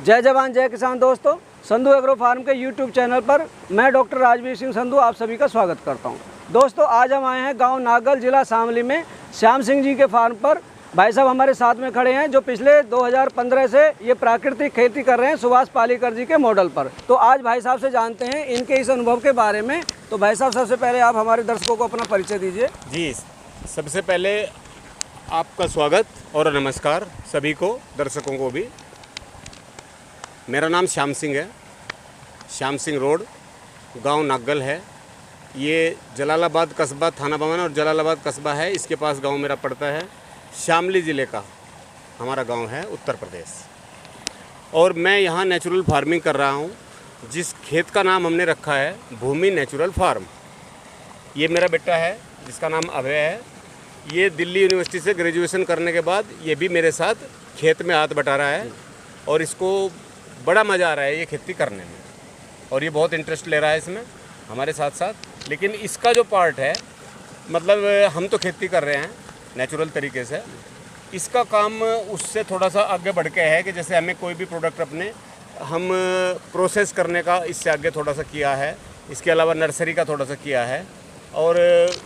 जय जवान जय किसान दोस्तों, संधू एग्रो फार्म के यूट्यूब चैनल पर मैं डॉक्टर राजवीर सिंह संधू आप सभी का स्वागत करता हूं। दोस्तों, आज हम आए हैं गांव नागल, जिला शामली में श्याम सिंह जी के फार्म पर। भाई साहब हमारे साथ में खड़े हैं जो पिछले 2015 से ये प्राकृतिक खेती कर रहे हैं सुभाष पालेकर जी के मॉडल पर। तो आज भाई साहब से जानते हैं इनके इस अनुभव के बारे में। तो भाई साहब, सबसे पहले आप हमारे दर्शकों को अपना परिचय दीजिए। जी, सबसे पहले आपका स्वागत और नमस्कार सभी को, दर्शकों को भी। मेरा नाम श्याम सिंह है। श्याम सिंह रोड, गांव नागल है। ये जलालाबाद कस्बा, थाना भवन और जलालाबाद कस्बा है, इसके पास गांव मेरा पड़ता है। शामली ज़िले का हमारा गांव है, उत्तर प्रदेश। और मैं यहाँ नेचुरल फार्मिंग कर रहा हूँ, जिस खेत का नाम हमने रखा है भूमि नेचुरल फार्म। ये मेरा बेटा है जिसका नाम अभय है। ये दिल्ली यूनिवर्सिटी से ग्रेजुएशन करने के बाद ये भी मेरे साथ खेत में हाथ बटा रहा है और इसको बड़ा मज़ा आ रहा है ये खेती करने में, और ये बहुत इंटरेस्ट ले रहा है इसमें हमारे साथ साथ। लेकिन इसका जो पार्ट है, मतलब हम तो खेती कर रहे हैं नेचुरल तरीके से, इसका काम उससे थोड़ा सा आगे बढ़ के है कि जैसे हमें कोई भी प्रोडक्ट अपने हम प्रोसेस करने का इससे आगे थोड़ा सा किया है। इसके अलावा नर्सरी का थोड़ा सा किया है, और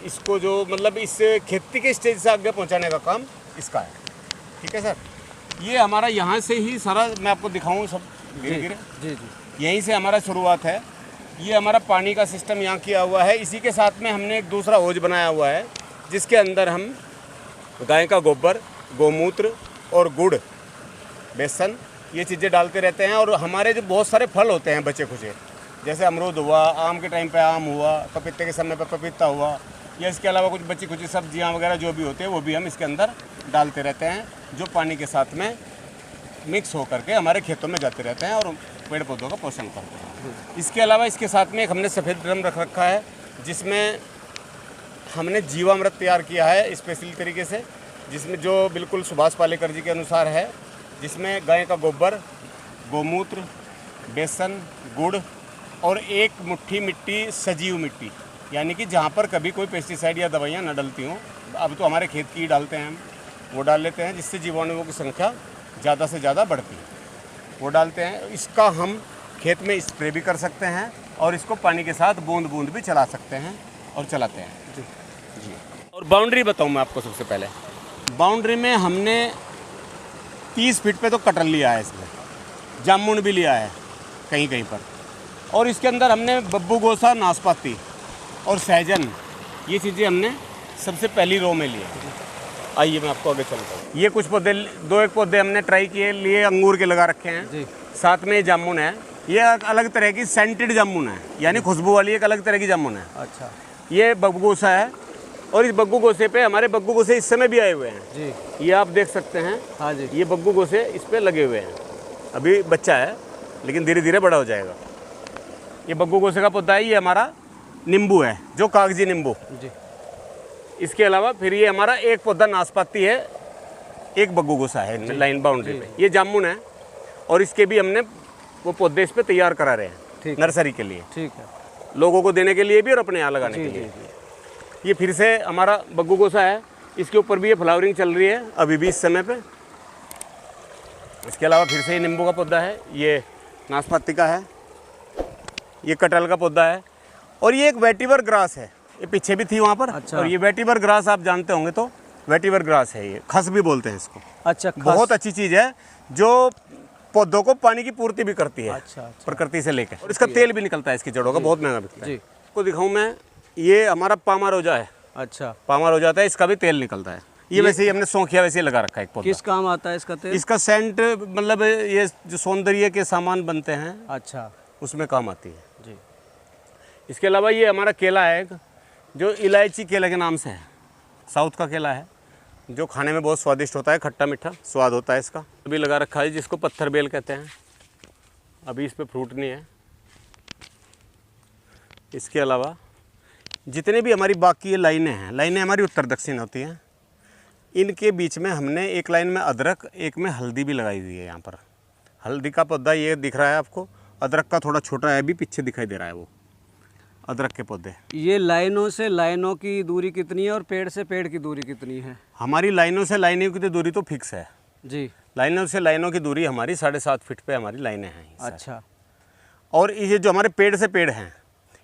इसको जो मतलब इस खेती के स्टेज से आगे पहुंचाने का काम इसका है। ठीक है सर, ये हमारा यहाँ से ही सारा मैं आपको दिखाऊँ सब धीरे धीरे। जी जी, यहीं से हमारा शुरुआत है। ये हमारा पानी का सिस्टम यहाँ किया हुआ है। इसी के साथ में हमने एक दूसरा हौज बनाया हुआ है, जिसके अंदर हम गाय का गोबर, गोमूत्र और गुड़, बेसन, ये चीज़ें डालते रहते हैं। और हमारे जो बहुत सारे फल होते हैं बचे खुचे, जैसे अमरूद हुआ, आम के टाइम पे आम हुआ, पपीते के समय पे पपीता हुआ, या इसके अलावा कुछ बची खुची सब्जियां वगैरह जो भी होते हैं वो भी हम इसके अंदर डालते रहते हैं, जो पानी के साथ में मिक्स हो करके हमारे खेतों में जाते रहते हैं और पेड़ पौधों का पोषण करते हैं। इसके अलावा इसके साथ में एक हमने सफ़ेद ड्रम रख रखा है, जिसमें हमने जीवामृत तैयार किया है स्पेशली तरीके से, जिसमें जो बिल्कुल सुभाष पालेकर जी के अनुसार है, जिसमें गाय का गोबर, गोमूत्र, बेसन, गुड़ और एक मुट्ठी मिट्टी, सजीव मिट्टी, यानी कि जहाँ पर कभी कोई पेस्टिसाइड या दवाइयाँ न डलती हों। अब तो हमारे खेत की ही डालते हैं हम, वो डाल लेते हैं, जिससे जीवाणुओं की संख्या ज़्यादा से ज़्यादा बढ़ती है, वो डालते हैं। इसका हम खेत में स्प्रे भी कर सकते हैं और इसको पानी के साथ बूंद बूंद भी चला सकते हैं और चलाते हैं। जी जी। और बाउंड्री बताऊँ मैं आपको। सबसे पहले बाउंड्री में हमने 30 फीट पे तो कटल लिया है, इसमें जामुन भी लिया है कहीं कहीं पर, और इसके अंदर हमने बब्बू गोसा, नाशपाती और सहजन, ये चीज़ें हमने सबसे पहली रो में लिए। आइए मैं आपको आगे चलता हूँ। ये कुछ पौधे, दो एक पौधे हमने ट्राई किए, लिए अंगूर के लगा रखे हैं जी। साथ में ये जामुन है, ये अलग तरह की सेंटेड जामुन है, यानी खुशबू वाली एक अलग तरह की जामुन है। अच्छा, ये बग्गू गोसा है, और इस बग्गू गोसे पे हमारे बग्गू गोसे इस समय भी आए हुए हैं जी। ये आप देख सकते हैं। हाँ जी, ये बग्गू गोसे इस पर लगे हुए हैं। अभी बच्चा है लेकिन धीरे धीरे बड़ा हो जाएगा। ये बग्गू गोसे का पौधा है। ये हमारा नींबू है, जो कागजी नींबू जी। इसके अलावा फिर ये हमारा एक पौधा नाशपाती है, एक बग्गू गोसा है लाइन बाउंड्री पे। ये जामुन है, और इसके भी हमने वो पौधे इस पे तैयार करा रहे हैं नर्सरी के लिए। ठीक है, लोगों को देने के लिए भी और अपने यहाँ लगाने के लिए। ये फिर से हमारा बग्गू गोसा है, इसके ऊपर भी ये फ्लावरिंग चल रही है अभी भी इस समय पे। इसके अलावा फिर से ये नींबू का पौधा है, ये नाशपाती का है, ये कटहल का पौधा है, और ये एक वेटिवर ग्रास है, ये पीछे भी थी वहाँ पर। अच्छा। और ये वेटिवर ग्रास आप जानते होंगे, तो वेटिवर ग्रास है, ये खस भी बोलते हैं इसको। अच्छा, बहुत अच्छी चीज़ है जो पौधों को पानी की पूर्ति भी करती है। अच्छा, अच्छा। प्रकृति से लेकर, और इसका तेल भी निकलता है इसकी जड़ों का, बहुत महंगा बिकता है। इसको दिखाऊँ मैं, ये हमारा पामा रोजा है। अच्छा, पामा रोजा आता है, इसका भी तेल निकलता है। ये वैसे ही हमने सौंखिया वैसे ही लगा रखा है एक पौधा। किस काम आता है इसका तेल? इसका सेंट, मतलब ये जो सौंदर्य के सामान बनते हैं, अच्छा, उसमें काम आती है जी। इसके अलावा ये हमारा केला है एक, जो इलायची केला के नाम से है, साउथ का केला है, जो खाने में बहुत स्वादिष्ट होता है, खट्टा मीठा स्वाद होता है इसका। अभी लगा रखा है जिसको पत्थर बेल कहते हैं। अभी इस पर फ्रूट नहीं है। इसके अलावा जितने भी हमारी बाकी ये लाइनें हैं, लाइनें हमारी उत्तर दक्षिण होती हैं, इनके बीच में हमने एक लाइन में अदरक, एक में हल्दी भी लगाई हुई है। यहाँ पर हल्दी का पौधा ये दिख रहा है आपको, अदरक का थोड़ा छोटा है, अभी पीछे दिखाई दे रहा है वो अदरक के पौधे। ये लाइनों से लाइनों की दूरी कितनी है और पेड़ से पेड़ की दूरी कितनी है? हमारी लाइनों से लाइनों की तो दूरी तो फिक्स है जी, लाइनों से लाइनों की दूरी हमारी 7.5 फीट पे हमारी लाइनें हैं ये सारी। अच्छा और ये जो हमारे पेड़ से पेड़ हैं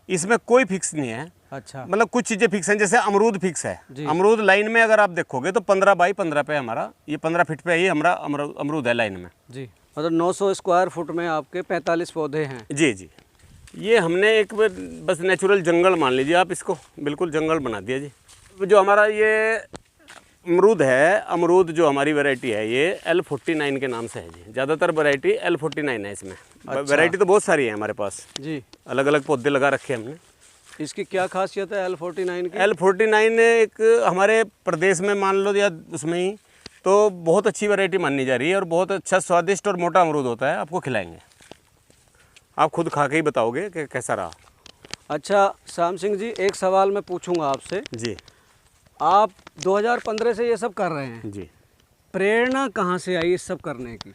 इसमें कोई फिक्स नहीं है। अच्छा मतलब कुछ चीज़ें फिक्स हैं, जैसे अमरूद फिक्स है। अमरूद लाइन में अगर आप देखोगे तो 15 बाई 15 पे हमारा ये 15 फीट पे ही हमारा अमरूद है लाइन में। जी, मतलब 900 स्क्वायर फुट में आपके 45 पौधे हैं। जी जी, ये हमने एक बस नेचुरल जंगल मान लीजिए आप इसको, बिल्कुल जंगल बना दिया जी। जो हमारा ये अमरूद है, अमरूद जो हमारी वैरायटी है ये L49 के नाम से है जी। ज़्यादातर वैरायटी L49 है इसमें। अच्छा। वैरायटी तो बहुत सारी है हमारे पास जी, अलग अलग पौधे लगा रखे हैं हमने। इसकी क्या खासियत है L49 की? L49 एक हमारे प्रदेश में मान लो या उसमें ही तो बहुत अच्छी वैरायटी मानी जा रही है और बहुत अच्छा स्वादिष्ट और मोटा अमरूद होता है। आपको खिलाएंगे, आप खुद खा के ही बताओगे कि कैसा रहा। अच्छा श्याम सिंह जी, एक सवाल मैं पूछूंगा आपसे। जी आप 2015 से ये सब कर रहे हैं, जी। प्रेरणा कहाँ से आई इस सब करने की?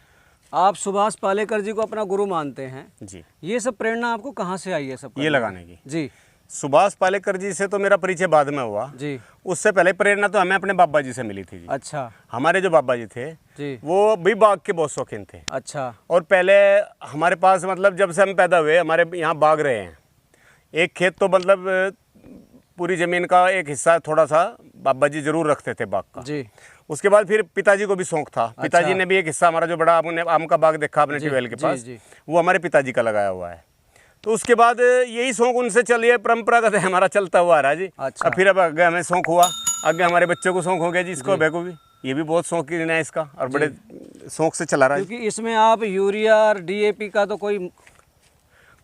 आप सुभाष पालेकर जी को अपना गुरु मानते हैं जी, ये सब प्रेरणा आपको कहाँ से आई है सब ये लगाने की? जी, सुभाष पालेकर जी से तो मेरा परिचय बाद में हुआ जी। उससे पहले प्रेरणा तो हमें अपने बाबा जी से मिली थी जी। अच्छा हमारे जो बाबा जी थे जी, वो भी बाग के बहुत शौकीन थे। अच्छा और पहले हमारे पास मतलब जब से हम पैदा हुए हमारे यहाँ बाग रहे हैं। एक खेत तो मतलब पूरी ज़मीन का एक हिस्सा थोड़ा सा बाबा जी जरूर रखते थे बाग का जी। उसके बाद फिर पिताजी को भी शौक था। पिताजी अच्छा। ने भी एक हिस्सा, हमारा जो बड़ा आपने आम का बाग देखा आपने जी, ट्यूबवेल के जी, पास, जी। वो हमारे पिताजी का लगाया हुआ है। तो उसके बाद यही शौक उनसे चलिए परंपरागत है हमारा चलता हुआ आ रहा है जी। अच्छा। अब फिर अब आगे हमें शौक हुआ, आगे हमारे बच्चों को शौक हो गया जी, इसको अभय को भी, ये भी बहुत शौकीन है इसका और बड़े शौक से चला रहा है। क्योंकि इसमें आप यूरिया और DAP का तो कोई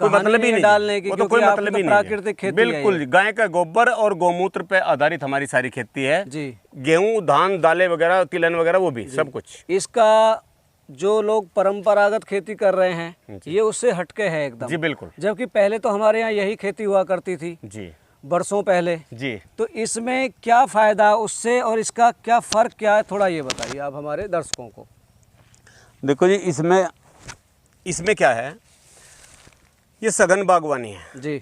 मतलब ही नहीं डालने की, वो तो कोई क्योंकि मतलब आपकी ही तो नहीं है। प्राकृतिक खेती है बिल्कुल, गाय का गोबर और गौमूत्र पे आधारित हमारी सारी खेती है जी। गेहूं धान दालें वगैरह तिलहन वगैरह वो भी सब कुछ। इसका जो लोग परंपरागत खेती कर रहे हैं ये उससे हटके है एकदम। जी बिल्कुल। जबकि पहले तो हमारे यहाँ यही खेती हुआ करती थी जी बरसों पहले। जी। तो इसमें क्या फ़ायदा उससे और इसका क्या फ़र्क क्या है, थोड़ा ये बताइए आप हमारे दर्शकों को। देखो जी, इसमें क्या है, ये सघन बागवानी है जी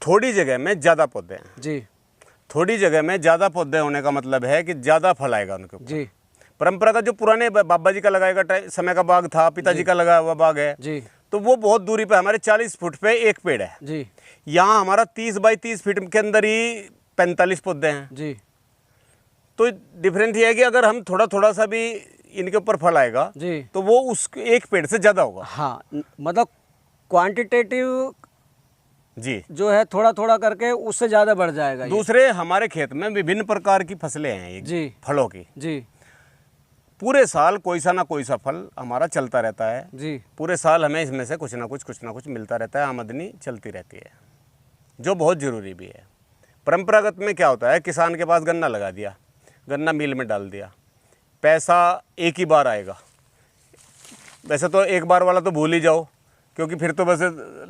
थोड़ी जगह में ज़्यादा पौधे हैं। जी थोड़ी जगह में ज़्यादा पौधे होने का मतलब है कि ज़्यादा फल आएगा उनके ऊपर। जी परंपरागत जो पुराने बाबा जी का लगाएगा समय का बाग था, पिताजी का लगाया हुआ बाग है, जी तो वो बहुत दूरी पे हमारे 40 फुट पे एक पेड़ है जी यहाँ हमारा 30 बाई 30 फीट के अंदर ही 45 पौधे हैं। जी तो डिफरेंस ये है कि अगर हम थोड़ा थोड़ा सा भी इनके ऊपर फल आएगा जी तो वो उस एक पेड़ से ज़्यादा होगा। हाँ, मतलब क्वांटिटेटिव जी जो है थोड़ा थोड़ा करके उससे ज़्यादा बढ़ जाएगा ये। दूसरे हमारे खेत में विभिन्न प्रकार की फसलें हैं ये जी फलों की। जी पूरे साल कोई सा ना कोई सा फल हमारा चलता रहता है। जी पूरे साल हमें इसमें से कुछ ना कुछ मिलता रहता है, आमदनी चलती रहती है, जो बहुत ज़रूरी भी है। परंपरागत में क्या होता है, किसान के पास गन्ना लगा दिया, गन्ना मिल में डाल दिया, पैसा एक ही बार आएगा। वैसे तो एक बार वाला तो भूल ही जाओ, क्योंकि फिर तो बस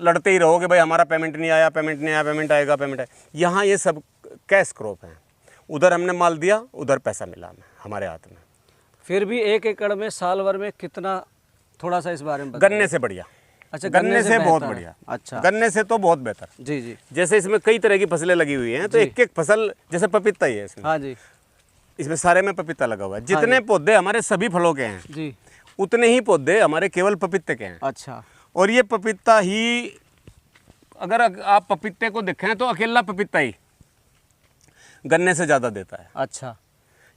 लड़ते ही रहोगे, भाई हमारा पेमेंट नहीं आया, पेमेंट नहीं आया, पेमेंट आएगा, पेमेंट आएगा। यहाँ ये सब कैश क्रॉप है, उधर हमने माल दिया उधर पैसा मिला हमें हमारे हाथ में। फिर भी 1 एकड़ में साल भर में कितना, थोड़ा सा इस बारे में बताइए। गन्ने से बढ़िया। अच्छा, गन्ने से बहुत बेहतर है। बढ़िया। अच्छा, गन्ने से तो बहुत बेहतर। जी जी जैसे इसमें कई तरह की फसलें लगी हुई हैं, तो जी। एक एक फसल, जैसे पपीता ही है इसमें, हाँ जी इसमें सारे में पपीता लगा हुआ है। जितने पौधे हमारे सभी फलों के हैं जी। उतने ही पौधे हमारे केवल पपीते के हैं। अच्छा और ये पपीता ही, अगर आप पपीते को देखें तो अकेला पपीता ही गन्ने से ज़्यादा देता है। अच्छा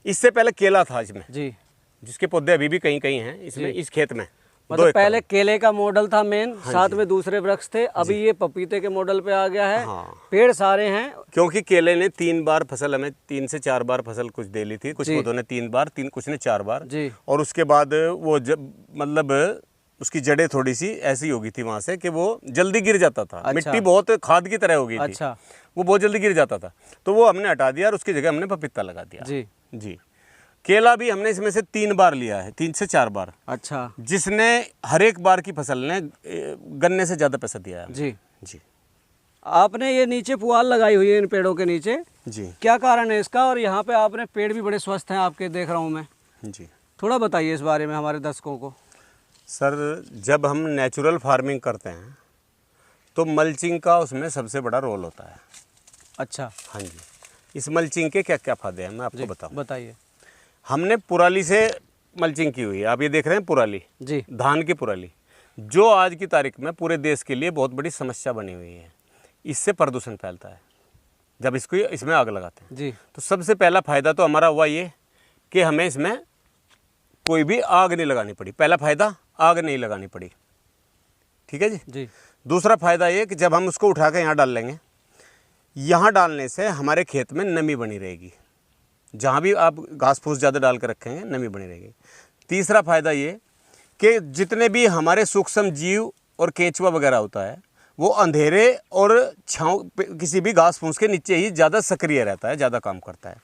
इससे पहले केला था इसमें, जी, जिसके पौधे अभी भी कहीं कहीं हैं इसमें, इस खेत में 2 मतलब एकड़ पहले केले का मॉडल था मेन, हाँ साथ जी। में दूसरे वृक्ष थे, अभी ये पपीते के मॉडल पे आ गया है। हाँ। पेड़ सारे हैं। क्योंकि केले ने 3 बार फसल, हमें 3 से 4 बार फसल कुछ दे ली थी, कुछ जी। पौधों ने 3 बार, कुछ ने 4 बार। जी और उसके बाद वो मतलब उसकी जड़ें थोड़ी सी ऐसी हो गई थी वहाँ से कि वो जल्दी गिर जाता था। अच्छा। मिट्टी बहुत खाद की तरह हो गई थी। अच्छा वो बहुत जल्दी गिर जाता था, तो वो हमने हटा दिया और उसकी जगह हमने पपीता लगा दिया। जी जी। केला भी हमने इसमें से 3 बार लिया है, 3 से 4 बार, अच्छा जिसने हर एक बार की फसल ने गन्ने से ज़्यादा पैसा दिया है। जी। जी आपने ये नीचे पुआल लगाई हुई है इन पेड़ों के नीचे, जी क्या कारण है इसका? और यहाँ पे आपने पेड़ भी बड़े स्वस्थ हैं आपके, देख रहा हूँ मैं, जी। थोड़ा बताइए इस बारे में हमारे दर्शकों को। सर, जब हम नेचुरल फार्मिंग करते हैं तो मल्चिंग का उसमें सबसे बड़ा रोल होता है। अच्छा हाँ जी। इस मल्चिंग के क्या क्या फायदे हैं मैं आपको बताऊं। बताइए। हमने पुराली से मल्चिंग की हुई है। आप ये देख रहे हैं पुराली, जी धान की पुराली, जो आज की तारीख में पूरे देश के लिए बहुत बड़ी समस्या बनी हुई है। इससे प्रदूषण फैलता है जब इसमें आग लगाते हैं। जी तो सबसे पहला फ़ायदा तो हमारा हुआ ये कि हमें इसमें कोई भी आग नहीं लगानी पड़ी। पहला फ़ायदा आग नहीं लगानी पड़ी, ठीक है जी। जी दूसरा फ़ायदा ये कि जब हम उसको उठा के यहाँ डाल लेंगे, यहाँ डालने से हमारे खेत में नमी बनी रहेगी। जहाँ भी आप घास फूस ज़्यादा डाल के रखेंगे नमी बनी रहेगी। तीसरा फ़ायदा ये कि जितने भी हमारे सूक्ष्म जीव और केंचुआ वगैरह होता है वो अंधेरे और छाँव किसी भी घास फूस के नीचे ही ज़्यादा सक्रिय रहता है, ज़्यादा काम करता है।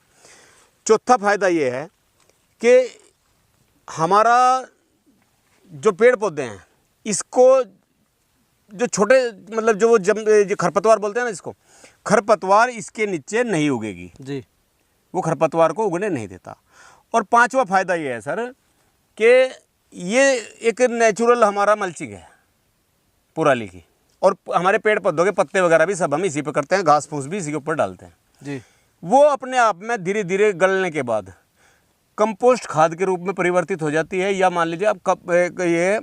चौथा फ़ायदा ये है कि हमारा जो पेड़ पौधे हैं इसको जो छोटे मतलब जो खरपतवार बोलते हैं ना, इसको खरपतवार इसके नीचे नहीं उगेगी जी, वो खरपतवार को उगने नहीं देता। और पांचवा फ़ायदा ये है सर कि ये एक नेचुरल हमारा मल्चिंग है पुराली की, और हमारे पेड़ पौधों के पत्ते वगैरह भी सब हम इसी पे करते हैं, घास फूस भी इसी के ऊपर डालते हैं जी। वो अपने आप में धीरे धीरे गलने के बाद कंपोस्ट खाद के रूप में परिवर्तित हो जाती है, या मान लीजिए आप ये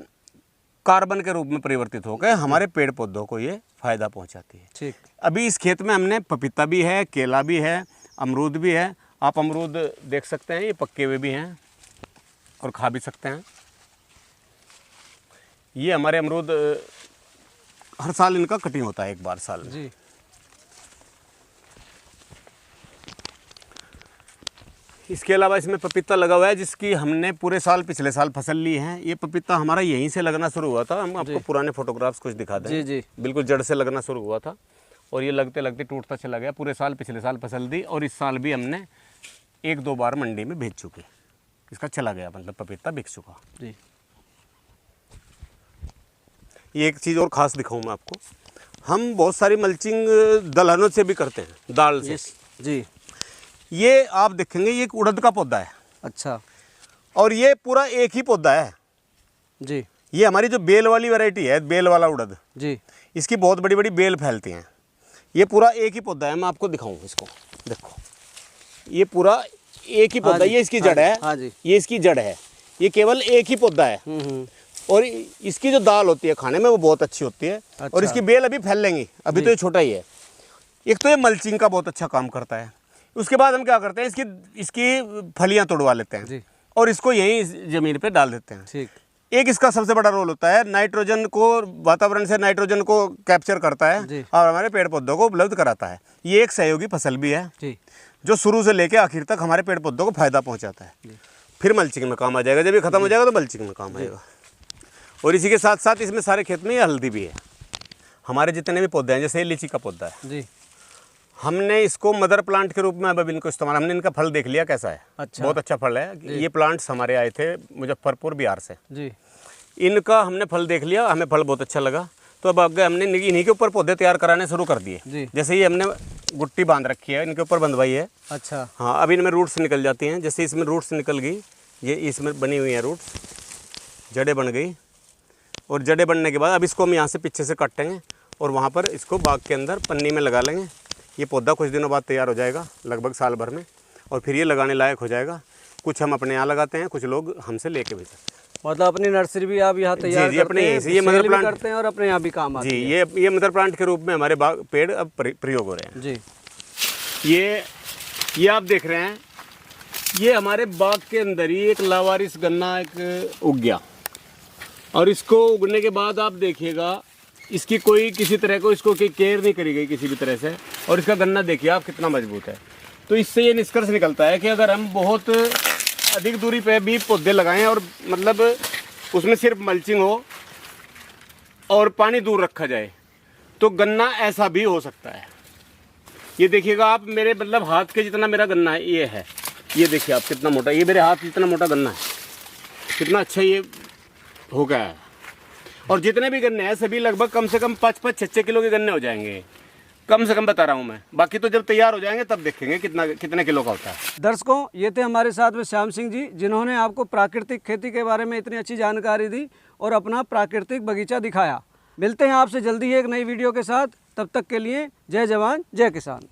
कार्बन के रूप में परिवर्तित होकर हमारे पेड़ पौधों को ये फ़ायदा पहुंचाती है। ठीक। अभी इस खेत में हमने पपीता भी है, केला भी है, अमरूद भी है। आप अमरूद देख सकते हैं, ये पक्के हुए भी हैं और खा भी सकते हैं। ये हमारे अमरूद हर साल इनका कटिंग होता है, एक बार साल में। जी इसके अलावा इसमें पपीता लगा हुआ है जिसकी हमने पूरे साल पिछले साल फसल ली है। ये पपीता हमारा यहीं से लगना शुरू हुआ था। हम आपको पुराने फोटोग्राफ्स कुछ दिखा दें। जी जी, बिल्कुल जड़ से लगना शुरू हुआ था और ये लगते लगते टूटता चला गया। पूरे साल पिछले साल फसल दी और इस साल भी हमने 1-2 बार मंडी में भेज चुके। इसका चला गया, मतलब पपीता बिक चुका। जी। ये एक चीज़ और ख़ास दिखाऊँ मैं आपको, हम बहुत सारी मल्चिंग दलहनों से भी करते हैं, दाल से। जी। ये आप देखेंगे ये एक उड़द का पौधा है। अच्छा। और ये पूरा एक ही पौधा है जी। ये हमारी जो बेल वाली वैरायटी है, बेल वाला उड़द, जी। इसकी बहुत बड़ी बड़ी बेल फैलती हैं। ये पूरा एक ही पौधा है, मैं आपको दिखाऊं इसको, देखो ये पूरा एक ही पौधा, ये इसकी जड़ है। हाँ जी। ये इसकी जड़ है, ये केवल एक ही पौधा है। और इसकी जो दाल होती है खाने में वो बहुत अच्छी होती है। अच्छा। और इसकी बेल अभी फैल लेंगी, अभी तो ये छोटा ही है। एक तो ये मल्चिंग का बहुत अच्छा काम करता है। उसके बाद हम क्या करते हैं, इसकी फलियां तोड़वा लेते हैं जी। और और इसको यहीं ज़मीन पे डाल देते हैं। ठीक। एक इसका सबसे बड़ा रोल होता है, नाइट्रोजन को, वातावरण से नाइट्रोजन को कैप्चर करता है जी। और हमारे पेड़ पौधों को उपलब्ध कराता है। ये एक सहयोगी फसल भी है जी। जो शुरू से लेकर आखिर तक हमारे पेड़ पौधों को फायदा पहुंचाता है। फिर मल्चिंग में काम आ जाएगा, जब ये खत्म हो जाएगा तो मल्चिंग में काम आएगा। और इसी के साथ साथ इसमें सारे खेत में ये हल्दी भी है। हमारे जितने भी पौधे हैं, जैसे लीची का पौधा है, जी। हमने इसको मदर प्लांट के रूप में अब इनको इस्तेमाल, हमने इनका फल देख लिया कैसा है। अच्छा। बहुत अच्छा फल है। ये प्लांट्स हमारे आए थे मुजफ्फरपुर बिहार से। जी। इनका हमने फल देख लिया, हमें फल बहुत अच्छा लगा, तो अब आगे हमने इन्हीं के ऊपर पौधे तैयार कराने शुरू कर दिए। जी। जैसे ये हमने गुट्टी बांध रखी है, इनके ऊपर बंधवाई है। अच्छा। हाँ, अब इनमें रूट्स निकल जाती हैं। जैसे इसमें रूट्स निकल गई, ये इसमें बनी हुई हैं रूट्स, जड़ें बन गई। और जड़ें बनने के बाद अब इसको हम यहाँ से पीछे से काटेंगे और वहाँ पर इसको बाग के अंदर पन्नी में लगा लेंगे। ये पौधा कुछ दिनों बाद तैयार हो जाएगा, लगभग साल भर में, और फिर ये लगाने लायक हो जाएगा। कुछ हम अपने यहाँ लगाते हैं, कुछ लोग हमसे लेके भी जाते हैं। मतलब अपनी नर्सरी भी आप यहाँ तैयार जी, अपने करते हैं, ये मदर सेल भी प्लांट करते हैं और अपने यहाँ भी काम आते जी, हैं। ये मदर प्लांट के रूप में हमारे बाग पेड़ अब प्रयोग हो रहे हैं। जी। ये आप देख रहे हैं, ये हमारे बाग के अंदर ही एक लावारिस गन्ना एक उग गया। और इसको उगने के बाद आप देखिएगा, इसकी कोई किसी तरह को इसको कोई केयर नहीं करी गई किसी भी तरह से, और इसका गन्ना देखिए आप कितना मजबूत है। तो इससे ये निष्कर्ष निकलता है कि अगर हम बहुत अधिक दूरी पे भी पौधे लगाएं और मतलब उसमें सिर्फ मल्चिंग हो और पानी दूर रखा जाए तो गन्ना ऐसा भी हो सकता है। ये देखिएगा आप, मेरे मतलब हाथ के जितना मेरा गन्ना है, ये है, ये देखिए आप कितना मोटा, ये मेरे हाथ जितना मोटा गन्ना है, कितना अच्छा ये हो गया है। और जितने भी गन्ने हैं सभी लगभग कम से कम 5-6 किलो के गन्ने हो जाएंगे, कम से कम बता रहा हूँ मैं। बाकी तो जब तैयार हो जाएंगे तब देखेंगे कितने किलो का होता है। दर्शकों, ये थे हमारे साथ में श्याम सिंह जी, जिन्होंने आपको प्राकृतिक खेती के बारे में इतनी अच्छी जानकारी दी और अपना प्राकृतिक बगीचा दिखाया। मिलते हैं आपसे जल्दी एक नई वीडियो के साथ, तब तक के लिए जय जवान जय किसान।